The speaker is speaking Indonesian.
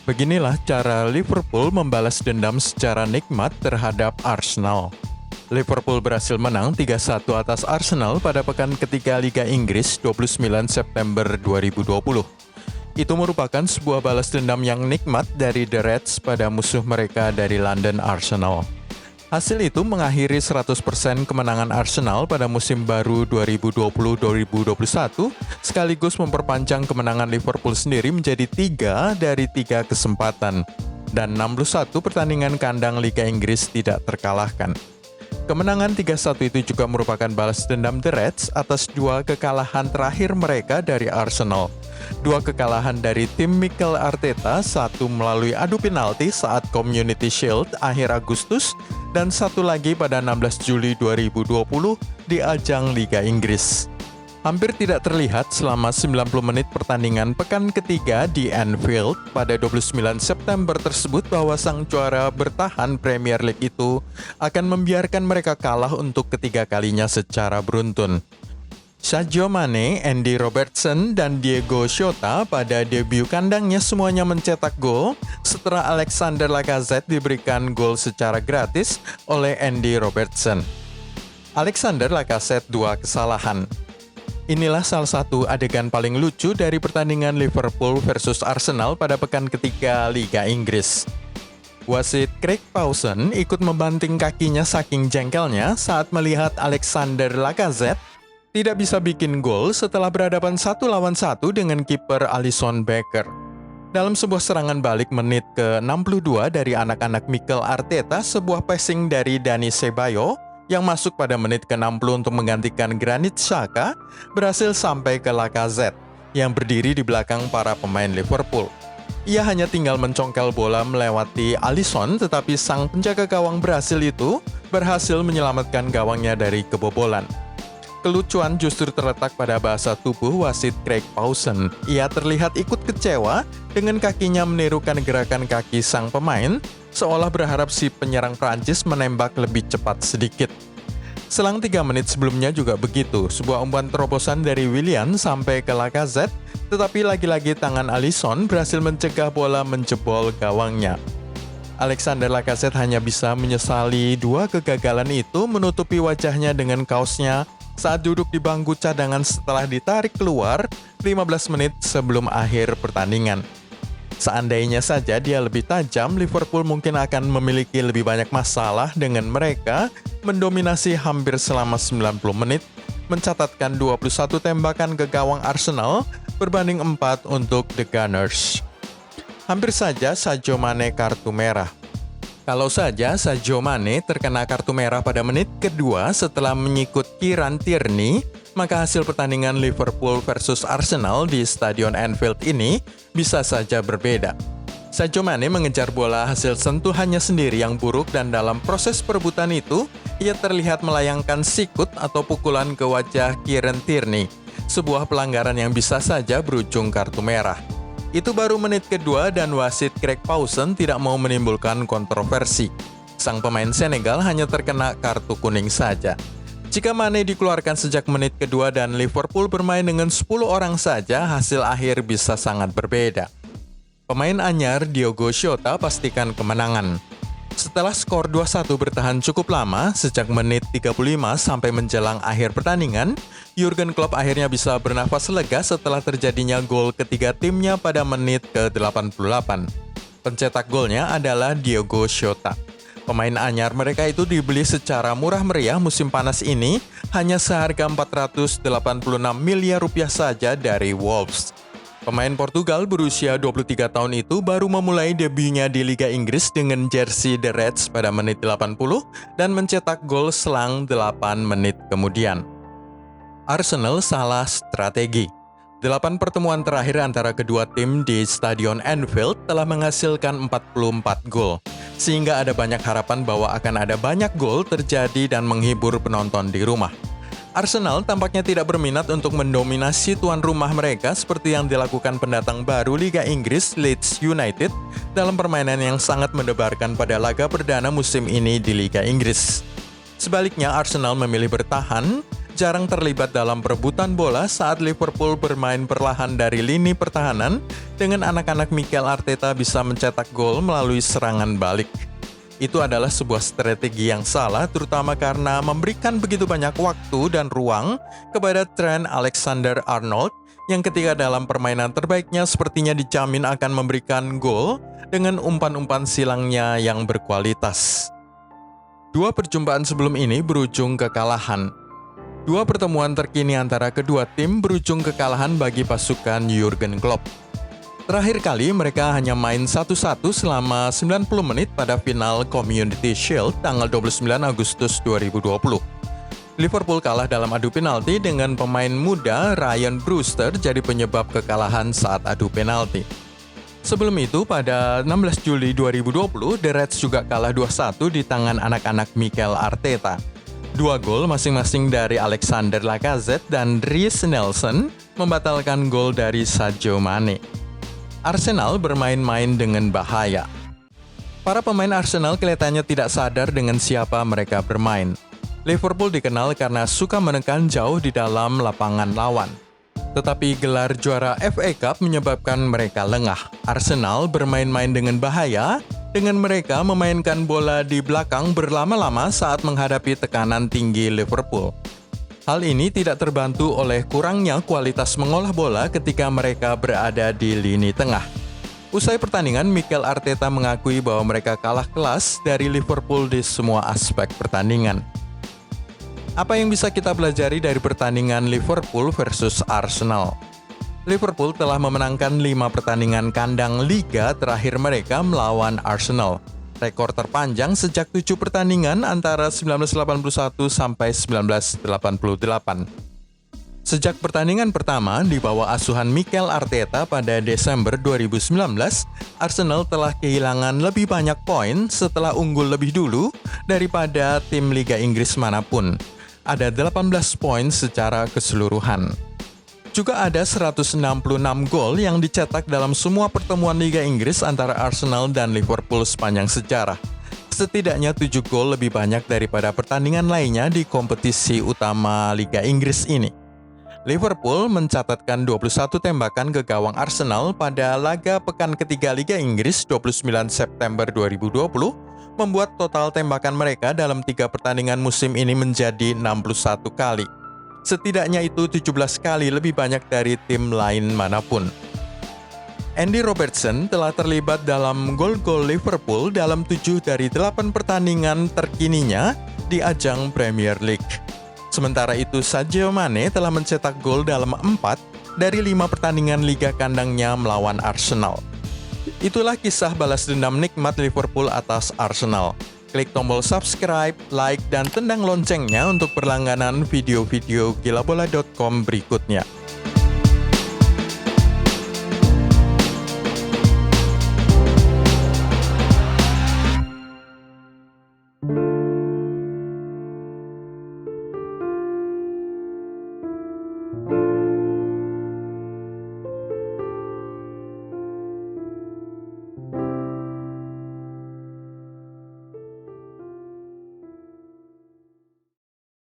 Beginilah cara Liverpool membalas dendam secara nikmat terhadap Arsenal. Liverpool berhasil menang 3-1 atas Arsenal pada pekan ketiga Liga Inggris 29 September 2020. Itu merupakan sebuah balas dendam yang nikmat dari The Reds pada musuh mereka dari London, Arsenal. Hasil itu mengakhiri 100% kemenangan Arsenal pada musim baru 2020-2021, sekaligus memperpanjang kemenangan Liverpool sendiri menjadi 3 dari 3 kesempatan, dan 61 pertandingan kandang Liga Inggris tidak terkalahkan. Kemenangan 3-1 itu juga merupakan balas dendam The Reds atas 2 kekalahan terakhir mereka dari Arsenal. 2 kekalahan dari tim Mikel Arteta, 1 melalui adu penalti saat Community Shield akhir Agustus, dan 1 lagi pada 16 Juli 2020 di ajang Liga Inggris. Hampir tidak terlihat selama 90 menit pertandingan pekan ketiga di Anfield pada 29 September tersebut bahwa sang juara bertahan Premier League itu akan membiarkan mereka kalah untuk ketiga kalinya secara beruntun. Sadio Mane, Andy Robertson, dan Diego Jota pada debut kandangnya semuanya mencetak gol setelah Alexander Lacazette diberikan gol secara gratis oleh Andy Robertson. Alexander Lacazette 2 kesalahan. Inilah salah satu adegan paling lucu dari pertandingan Liverpool versus Arsenal pada pekan ketiga Liga Inggris. Wasit Craig Pawson ikut membanting kakinya saking jengkelnya saat melihat Alexander Lacazette tidak bisa bikin gol setelah berhadapan 1 lawan 1 dengan kiper Alisson Becker. Dalam sebuah serangan balik menit ke-62 dari anak-anak Mikel Arteta, sebuah passing dari Dani Ceballos yang masuk pada menit ke-60 untuk menggantikan Granit Xhaka berhasil sampai ke Lacazette yang berdiri di belakang para pemain Liverpool. Ia hanya tinggal mencongkel bola melewati Alisson, tetapi sang penjaga gawang Brasil itu berhasil menyelamatkan gawangnya dari kebobolan. Kelucuan justru terletak pada bahasa tubuh wasit Craig Pawson. Ia terlihat ikut kecewa dengan kakinya menirukan gerakan kaki sang pemain, seolah berharap si penyerang Prancis menembak lebih cepat sedikit. Selang 3 menit sebelumnya juga begitu, sebuah umpan terobosan dari Willian sampai ke Lacazette, tetapi lagi-lagi tangan Alisson berhasil mencegah bola menjebol gawangnya. Alexander Lacazette hanya bisa menyesali 2 kegagalan itu, menutupi wajahnya dengan kaosnya saat duduk di bangku cadangan setelah ditarik keluar 15 menit sebelum akhir pertandingan. Seandainya saja dia lebih tajam, Liverpool mungkin akan memiliki lebih banyak masalah dengan mereka mendominasi hampir selama 90 menit, mencatatkan 21 tembakan ke gawang Arsenal berbanding 4 untuk The Gunners. Hampir saja Sadio Mane kartu merah. Kalau saja Sadio Mane terkena kartu merah pada menit kedua setelah menyikut Kieran Tierney, maka hasil pertandingan Liverpool versus Arsenal di Stadion Anfield ini bisa saja berbeda. Sadio Mane mengejar bola hasil sentuhannya sendiri yang buruk dan dalam proses perebutan itu, ia terlihat melayangkan sikut atau pukulan ke wajah Kieran Tierney, sebuah pelanggaran yang bisa saja berujung kartu merah. Itu baru menit kedua dan wasit Craig Pawson tidak mau menimbulkan kontroversi. Sang pemain Senegal hanya terkena kartu kuning saja. Jika Mane dikeluarkan sejak menit kedua dan Liverpool bermain dengan 10 orang saja, hasil akhir bisa sangat berbeda. Pemain anyar Diego Jota pastikan kemenangan. Setelah skor 2-1 bertahan cukup lama, sejak menit 35 sampai menjelang akhir pertandingan, Jurgen Klopp akhirnya bisa bernafas lega setelah terjadinya gol ketiga timnya pada menit ke-88. Pencetak golnya adalah Diego Jota. Pemain anyar mereka itu dibeli secara murah meriah musim panas ini, hanya seharga 486 miliar rupiah saja dari Wolves. Pemain Portugal berusia 23 tahun itu baru memulai debutnya di Liga Inggris dengan jersey The Reds pada menit 80 dan mencetak gol selang 8 menit kemudian. Arsenal salah strategi. 8 pertemuan terakhir antara kedua tim di Stadion Anfield telah menghasilkan 44 gol, sehingga ada banyak harapan bahwa akan ada banyak gol terjadi dan menghibur penonton di rumah. Arsenal tampaknya tidak berminat untuk mendominasi tuan rumah mereka seperti yang dilakukan pendatang baru Liga Inggris Leeds United dalam permainan yang sangat mendebarkan pada laga perdana musim ini di Liga Inggris. Sebaliknya, Arsenal memilih bertahan jarang terlibat dalam perebutan bola saat Liverpool bermain perlahan dari lini pertahanan, dengan anak-anak Mikel Arteta bisa mencetak gol melalui serangan balik. Itu adalah sebuah strategi yang salah, terutama karena memberikan begitu banyak waktu dan ruang kepada Trent Alexander-Arnold yang ketika dalam permainan terbaiknya sepertinya dijamin akan memberikan gol dengan umpan-umpan silangnya yang berkualitas. Dua perjumpaan sebelum ini berujung kekalahan. Dua pertemuan terkini antara kedua tim berujung kekalahan bagi pasukan Jurgen Klopp. Terakhir kali mereka hanya main 1-1 selama 90 menit pada final Community Shield tanggal 29 Agustus 2020. Liverpool kalah dalam adu penalti dengan pemain muda Ryan Brewster jadi penyebab kekalahan saat adu penalti. Sebelum itu, pada 16 Juli 2020, The Reds juga kalah 2-1 di tangan anak-anak Mikel Arteta. Dua gol masing-masing dari Alexander Lacazette dan Reiss Nelson membatalkan gol dari Sadio Mane. Arsenal bermain-main dengan bahaya. Para pemain Arsenal kelihatannya tidak sadar dengan siapa mereka bermain. Liverpool dikenal karena suka menekan jauh di dalam lapangan lawan. Tetapi gelar juara FA Cup menyebabkan mereka lengah. Arsenal bermain-main dengan bahaya, dengan mereka memainkan bola di belakang berlama-lama saat menghadapi tekanan tinggi Liverpool. Hal ini tidak terbantu oleh kurangnya kualitas mengolah bola ketika mereka berada di lini tengah. Usai pertandingan, Mikel Arteta mengakui bahwa mereka kalah kelas dari Liverpool di semua aspek pertandingan. Apa yang bisa kita pelajari dari pertandingan Liverpool versus Arsenal? Liverpool telah memenangkan 5 pertandingan kandang Liga terakhir mereka melawan Arsenal. Rekor terpanjang sejak 7 pertandingan antara 1981 sampai 1988. Sejak pertandingan pertama di bawah asuhan Mikel Arteta pada Desember 2019, Arsenal telah kehilangan lebih banyak poin setelah unggul lebih dulu daripada tim Liga Inggris manapun. Ada 18 poin secara keseluruhan. Juga ada 166 gol yang dicetak dalam semua pertemuan Liga Inggris antara Arsenal dan Liverpool sepanjang sejarah. Setidaknya 7 gol lebih banyak daripada pertandingan lainnya di kompetisi utama Liga Inggris ini. Liverpool mencatatkan 21 tembakan ke gawang Arsenal pada laga pekan ketiga Liga Inggris 29 September 2020, membuat total tembakan mereka dalam 3 pertandingan musim ini menjadi 61 kali. Setidaknya itu 17 kali lebih banyak dari tim lain manapun. Andy Robertson telah terlibat dalam gol-gol Liverpool dalam 7 dari 8 pertandingan terkininya di ajang Premier League. Sementara itu, Sadio Mane telah mencetak gol dalam 4 dari 5 pertandingan liga kandangnya melawan Arsenal. Itulah kisah balas dendam nikmat Liverpool atas Arsenal. Klik tombol subscribe, like, dan tendang loncengnya untuk berlangganan video-video gilabola.com berikutnya.